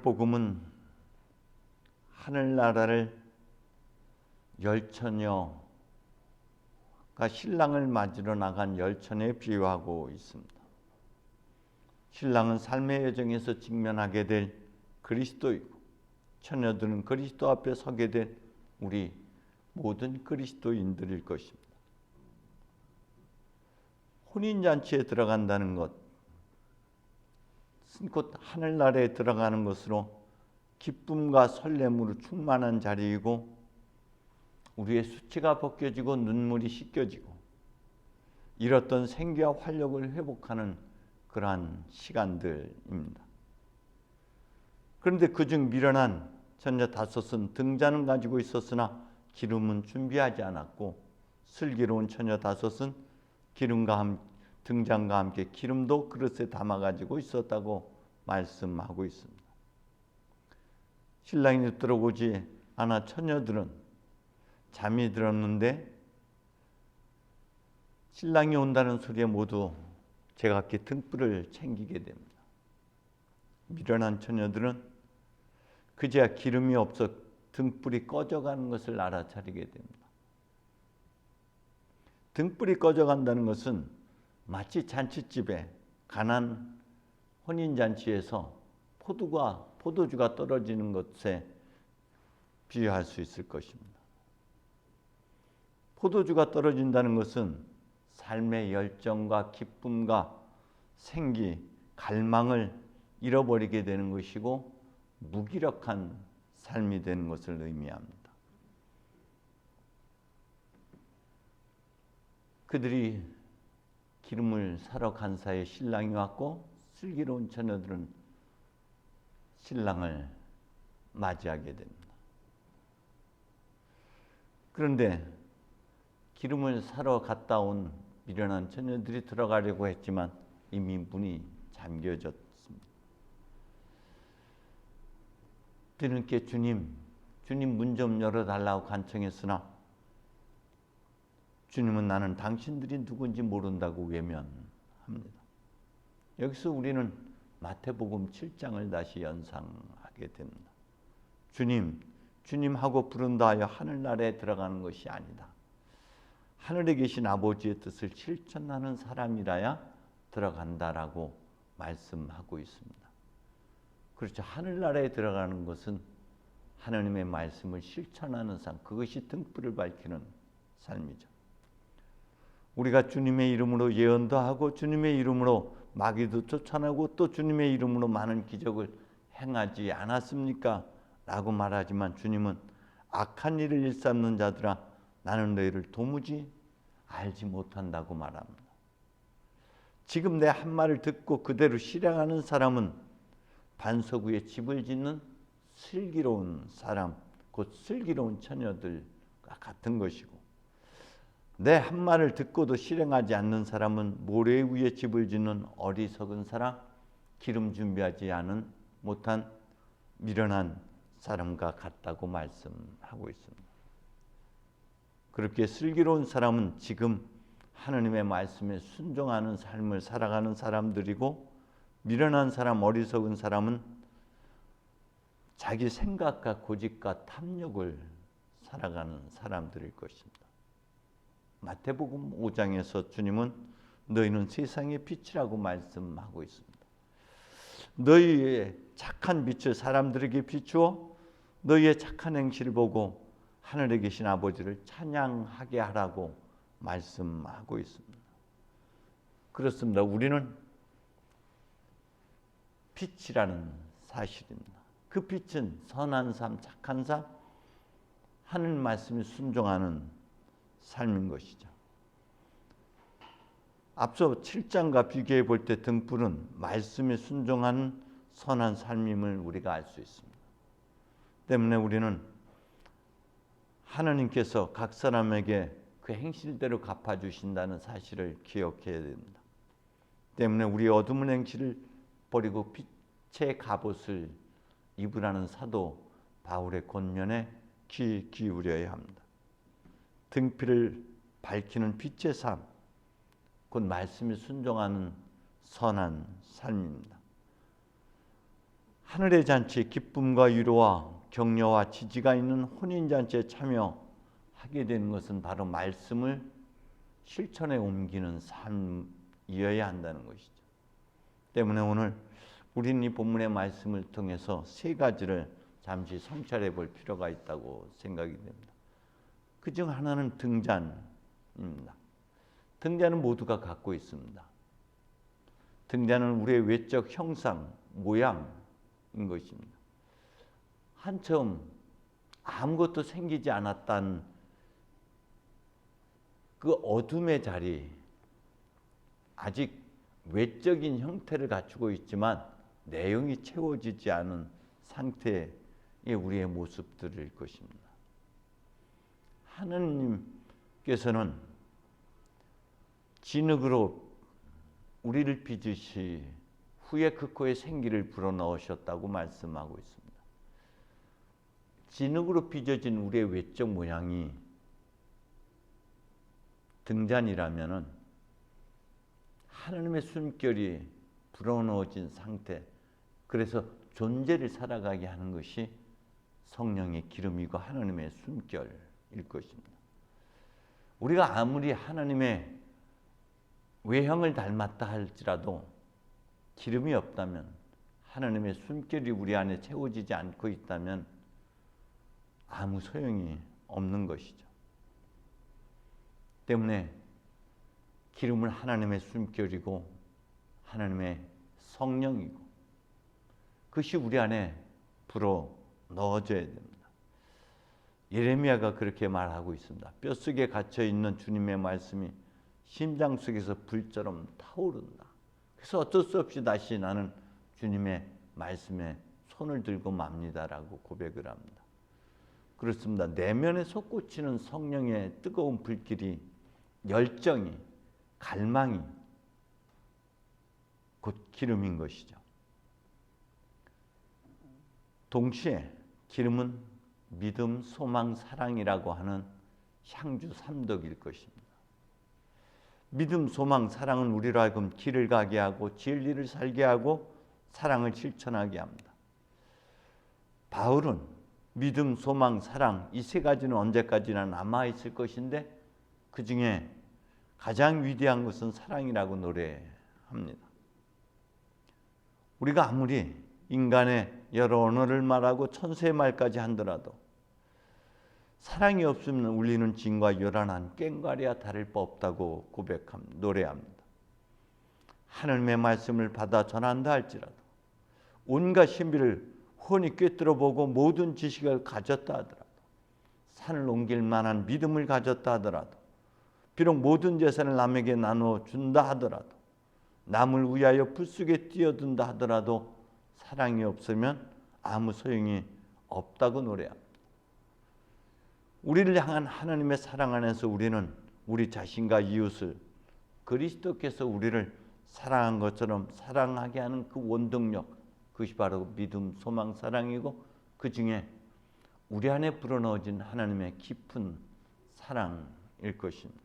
마태복음은 하늘나라를 열처녀가 신랑을 맞으러 나간 열처녀에 비유하고 있습니다. 신랑은 삶의 여정에서 직면하게 될 그리스도이고 처녀들은 그리스도 앞에 서게 될 우리 모든 그리스도인들일 것입니다. 혼인잔치에 들어간다는 것은 곧 하늘나라에 들어가는 것으로 기쁨과 설렘으로 충만한 자리이고 우리의 수치가 벗겨지고 눈물이 씻겨지고 잃었던 생기와 활력을 회복하는 그러한 시간들입니다. 그런데 그중 미련한 처녀 다섯은 등잔은 가지고 있었으나 기름은 준비하지 않았고 슬기로운 처녀 다섯은 등잔과 함께 기름도 그릇에 담아 가지고 있었다고 말씀하고 있습니다. 신랑이 들어오지 않아 처녀들은 잠이 들었는데 신랑이 온다는 소리에 모두 제각기 등불을 챙기게 됩니다. 미련한 처녀들은 그제야 기름이 없어 등불이 꺼져가는 것을 알아차리게 됩니다. 등불이 꺼져간다는 것은 마치 잔치집에 가난 혼인잔치에서 포도주가 떨어지는 것에 비유할 수 있을 것입니다. 포도주가 떨어진다는 것은 삶의 열정과 기쁨과 생기, 갈망을 잃어버리게 되는 것이고 무기력한 삶이 되는 것을 의미합니다. 그들이 기름을 사러 간 사이에 신랑이 왔고 슬기로운 처녀들은 신랑을 맞이하게 됩니다. 그런데 기름을 사러 갔다 온 미련한 처녀들이 들어가려고 했지만 이미 문이 잠겨졌습니다. 뒤늦게 주님 문 좀 열어달라고 간청했으나 주님은 나는 당신들이 누군지 모른다고 외면합니다. 여기서 우리는 마태복음 7장을 다시 연상하게 됩니다. 주님 하고 부른다 하여 하늘나라에 들어가는 것이 아니다. 하늘에 계신 아버지의 뜻을 실천하는 사람이라야 들어간다라고 말씀하고 있습니다. 그렇죠. 하늘나라에 들어가는 것은 하나님의 말씀을 실천하는 삶, 그것이 등불을 밝히는 삶이죠. 우리가 주님의 이름으로 예언도 하고 주님의 이름으로 마귀도 쫓아내고 또 주님의 이름으로 많은 기적을 행하지 않았습니까? 라고 말하지만 주님은 악한 일을 일삼는 자들아 나는 너희를 도무지 알지 못한다고 말합니다. 지금 내 한 말을 듣고 그대로 실행하는 사람은 반석 위에 집을 짓는 슬기로운 사람, 곧 슬기로운 처녀들과 같은 것이고 내 한 말을 듣고도 실행하지 않는 사람은 모래 위에 집을 짓는 어리석은 사람, 기름 준비하지 않은 못한 미련한 사람과 같다고 말씀하고 있습니다. 그렇게 슬기로운 사람은 지금 하나님의 말씀에 순종하는 삶을 살아가는 사람들이고 미련한 사람, 어리석은 사람은 자기 생각과 고집과 탐욕을 살아가는 사람들일 것입니다. 마태복음 5장에서 주님은 너희는 세상의 빛이라고 말씀하고 있습니다. 너희의 착한 빛을 사람들에게 비추어 너희의 착한 행실을 보고 하늘에 계신 아버지를 찬양하게 하라고 말씀하고 있습니다. 그렇습니다. 우리는 빛이라는 사실입니다. 그 빛은 선한 삶, 착한 삶, 하늘 말씀에 순종하는 삶인 것이죠. 앞서 7장과 비교해 볼 때 등불은 말씀에 순종하는 선한 삶임을 우리가 알 수 있습니다. 때문에 우리는 하나님께서 각 사람에게 그 행실대로 갚아주신다는 사실을 기억해야 됩니다. 때문에 우리 어두운 행실을 버리고 빛의 갑옷을 입으라는 사도 바울의 권면에 귀 기울여야 합니다. 등불을 밝히는 빛의 삶, 곧 말씀에 순종하는 선한 삶입니다. 하늘의 잔치에 기쁨과 위로와 격려와 지지가 있는 혼인잔치에 참여하게 되는 것은 바로 말씀을 실천에 옮기는 삶이어야 한다는 것이죠. 때문에 오늘 우리는 이 본문의 말씀을 통해서 세 가지를 잠시 성찰해 볼 필요가 있다고 생각이 됩니다. 그중 하나는 등잔입니다. 등잔은 모두가 갖고 있습니다. 등잔은 우리의 외적 형상, 모양인 것입니다. 한처음 아무것도 생기지 않았던 그 어둠의 자리, 아직 외적인 형태를 갖추고 있지만 내용이 채워지지 않은 상태의 우리의 모습들일 것입니다. 하느님께서는 진흙으로 우리를 빚으시 후에 그 코에 생기를 불어넣으셨다고 말씀하고 있습니다. 진흙으로 빚어진 우리의 외적 모양이 등잔이라면은 하나님의 숨결이 불어넣어진 상태, 그래서 존재를 살아가게 하는 것이 성령의 기름이고 하나님의 숨결일 것입니다. 우리가 아무리 하나님의 외형을 닮았다 할지라도 기름이 없다면, 하나님의 숨결이 우리 안에 채워지지 않고 있다면 아무 소용이 없는 것이죠. 때문에 기름은 하나님의 숨결이고 하나님의 성령이고 그것이 우리 안에 불어 넣어져야 됩니다. 예레미야가 그렇게 말하고 있습니다. 뼛속에 갇혀있는 주님의 말씀이 심장 속에서 불처럼 타오른다. 그래서 어쩔 수 없이 다시 나는 주님의 말씀에 손을 들고 맙니다라고 고백을 합니다. 그렇습니다. 내면에 솟구치는 성령의 뜨거운 불길이, 열정이, 갈망이 곧 기름인 것이죠. 동시에 기름은 믿음, 소망, 사랑이라고 하는 향주 삼덕일 것입니다. 믿음, 소망, 사랑은 우리로 하여금 길을 가게 하고 진리를 살게 하고 사랑을 실천하게 합니다. 바울은 믿음, 소망, 사랑 이 세 가지는 언제까지나 남아있을 것인데 그 중에 가장 위대한 것은 사랑이라고 노래합니다. 우리가 아무리 인간의 여러 언어를 말하고 천세의 말까지 한더라도 사랑이 없으면 울리는 징과 요란한 꽹과리와 다를 바 없다고 노래합니다. 하나님의 말씀을 받아 전한다 할지라도 온갖 신비를 훤히 꿰뚫어보고 모든 지식을 가졌다 하더라도 산을 옮길 만한 믿음을 가졌다 하더라도 비록 모든 재산을 남에게 나누어 준다 하더라도 남을 위하여 불 속에 뛰어든다 하더라도 사랑이 없으면 아무 소용이 없다고 노래합니다. 우리를 향한 하나님의 사랑 안에서 우리는 우리 자신과 이웃을 그리스도께서 우리를 사랑한 것처럼 사랑하게 하는 그 원동력, 그것이 바로 믿음, 소망, 사랑이고 그 중에 우리 안에 불어넣어진 하나님의 깊은 사랑일 것입니다.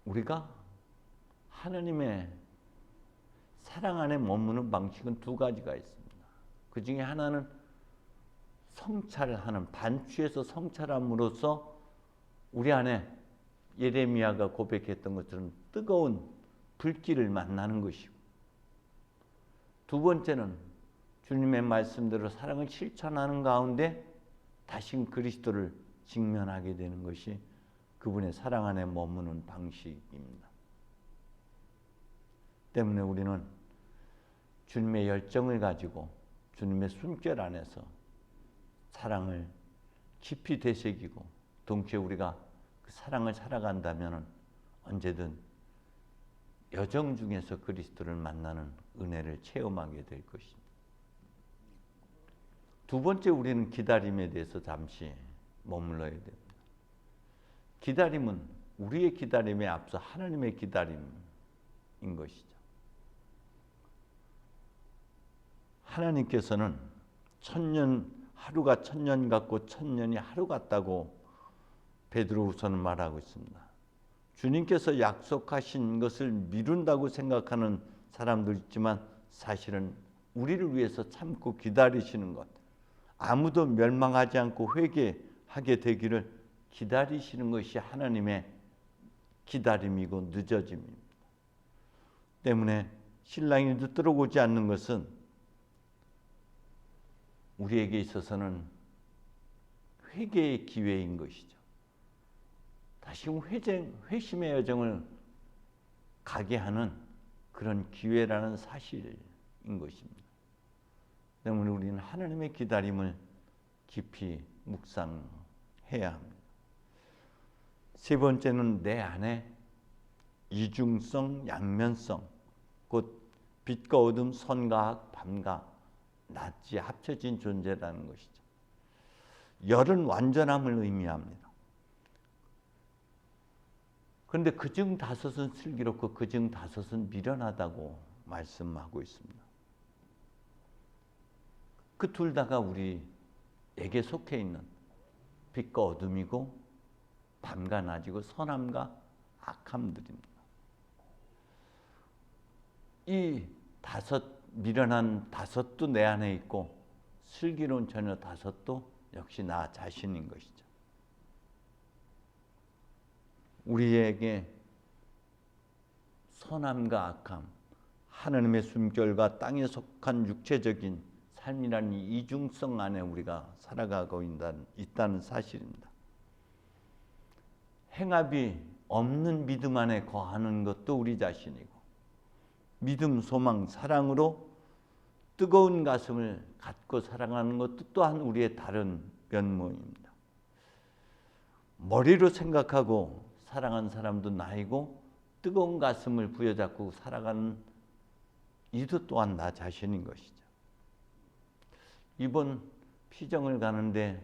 우리가 하나님의 사랑 안에 머무는 방식은 두 가지가 있습니다. 그 중에 하나는 성찰하는, 반추에서 성찰함으로써 우리 안에 예레미야가 고백했던 것처럼 뜨거운 불길을 만나는 것이고, 두 번째는 주님의 말씀대로 사랑을 실천하는 가운데 다신 그리스도를 직면하게 되는 것이 그분의 사랑 안에 머무는 방식입니다. 때문에 우리는 주님의 열정을 가지고 주님의 숨결 안에서 사랑을 깊이 되새기고 동시에 우리가 그 사랑을 살아간다면 언제든 여정 중에서 그리스도를 만나는 은혜를 체험하게 될 것입니다. 두 번째, 우리는 기다림에 대해서 잠시 머물러야 됩니다. 기다림은 우리의 기다림에 앞서 하나님의 기다림인 것이죠. 하나님께서는 하루가 천년 같고 천년이 하루 같다고 베드로후서는 말하고 있습니다. 주님께서 약속하신 것을 미룬다고 생각하는 사람도 있지만 사실은 우리를 위해서 참고 기다리시는 것, 아무도 멸망하지 않고 회개하게 되기를 기다리시는 것이 하나님의 기다림이고 늦어짐입니다. 때문에 신랑이 들어오지 않는 것은 우리에게 있어서는 회개의 기회인 것이죠. 다시금 회심의 여정을 가게 하는 그런 기회라는 사실인 것입니다. 때문에 우리는 하나님의 기다림을 깊이 묵상해야 합니다. 세 번째는 내 안에 이중성, 양면성, 곧 빛과 어둠, 선과 악, 밤과 낮이 합쳐진 존재라는 것이죠. 열은 완전함을 의미합니다. 그런데 그중 다섯은 슬기롭고 그중 다섯은 미련하다고 말씀하고 있습니다. 그 둘 다가 우리에게 속해 있는 빛과 어둠이고 밤과 낮이고 선함과 악함들입니다. 이 다섯 미련한 다섯도 내 안에 있고 슬기로운 처녀 다섯도 역시 나 자신인 것이죠. 우리에게 선함과 악함, 하나님의 숨결과 땅에 속한 육체적인 삶이라는 이중성 안에 우리가 살아가고 있다는 사실입니다. 행합이 없는 믿음 안에 거하는 것도 우리 자신이고, 믿음, 소망, 사랑으로 뜨거운 가슴을 갖고 살아가는 것도 또한 우리의 다른 면모입니다. 머리로 생각하고 살아가는 사람도 나이고, 뜨거운 가슴을 부여잡고 살아가는 이도 또한 나 자신인 것이죠. 이번 피정을 가는데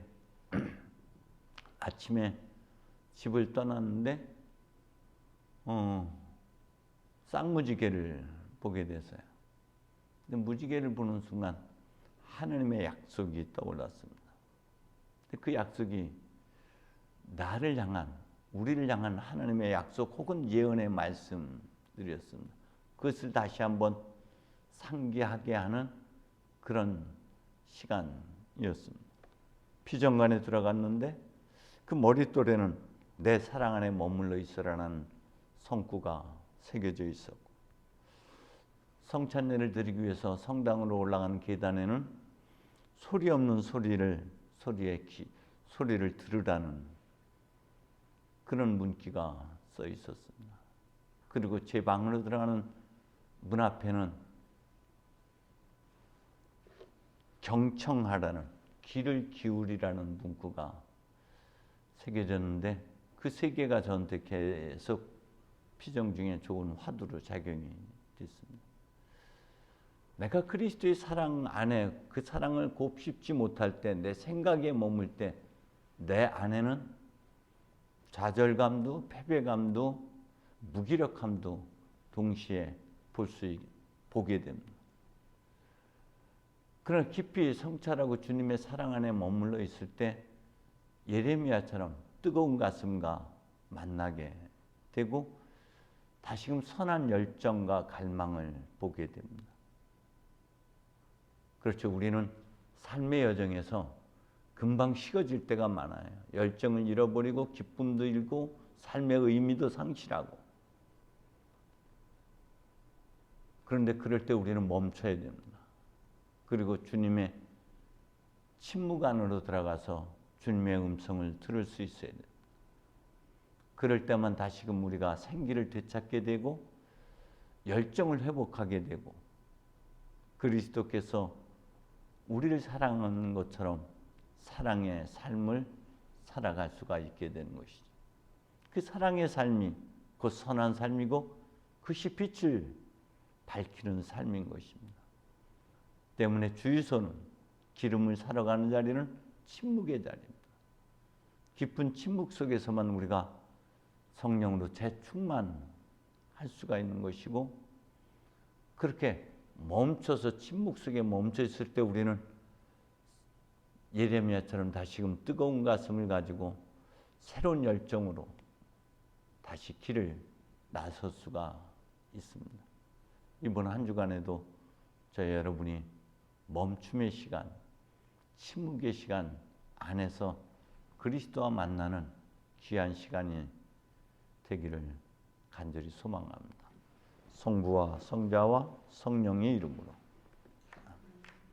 아침에 집을 떠났는데 쌍무지개를 보게 됐어요. 근데 무지개를 보는 순간 하나님의 약속이 떠올랐습니다. 그 약속이 나를 향한, 우리를 향한 하나님의 약속 혹은 예언의 말씀들이었습니다. 그것을 다시 한번 상기하게 하는 그런 시간이었습니다. 피정관에 들어갔는데 그 머릿돌에는 내 사랑 안에 머물러 있으라는 성구가 새겨져 있었고, 성찬례를 드리기 위해서 성당으로 올라가는 계단에는 소리 없는 소리를 들으라는 그런 문구가 써 있었습니다. 그리고 제 방으로 들어가는 문 앞에는 경청하라는, 귀를 기울이라는 문구가 새겨졌는데 그 세 개가 저한테 계속 피정 중에 좋은 화두로 작용이 됐습니다. 내가 그리스도의 사랑 안에 그 사랑을 곱씹지 못할 때, 내 생각에 머물 때 내 안에는 좌절감도 패배감도 무기력함도 동시에 보게 됩니다. 그러나 깊이 성찰하고 주님의 사랑 안에 머물러 있을 때 예레미야처럼 뜨거운 가슴과 만나게 되고 다시금 선한 열정과 갈망을 보게 됩니다. 그렇죠. 우리는 삶의 여정에서 금방 식어질 때가 많아요. 열정을 잃어버리고 기쁨도 잃고 삶의 의미도 상실하고. 그런데 그럴 때 우리는 멈춰야 됩니다. 그리고 주님의 침묵 안으로 들어가서 주님의 음성을 들을 수 있어야 됩니다. 그럴 때만 다시금 우리가 생기를 되찾게 되고 열정을 회복하게 되고 그리스도께서 우리를 사랑하는 것처럼 사랑의 삶을 살아갈 수가 있게 되는 것이죠. 그 사랑의 삶이 곧 선한 삶이고 그것이 빛을 밝히는 삶인 것입니다. 때문에 주유소는, 기름을 사러 가는 자리는 침묵의 자리입니다. 깊은 침묵 속에서만 우리가 성령으로 재충만할 수가 있는 것이고, 그렇게 멈춰서 침묵 속에 멈춰 있을 때 우리는 예레미야처럼 다시금 뜨거운 가슴을 가지고 새로운 열정으로 다시 길을 나설 수가 있습니다. 이번 한 주간에도 저 여러분이 멈춤의 시간, 침묵의 시간 안에서 그리스도와 만나는 귀한 시간이 되기를 간절히 소망합니다. 성부와 성자와 성령의 이름으로.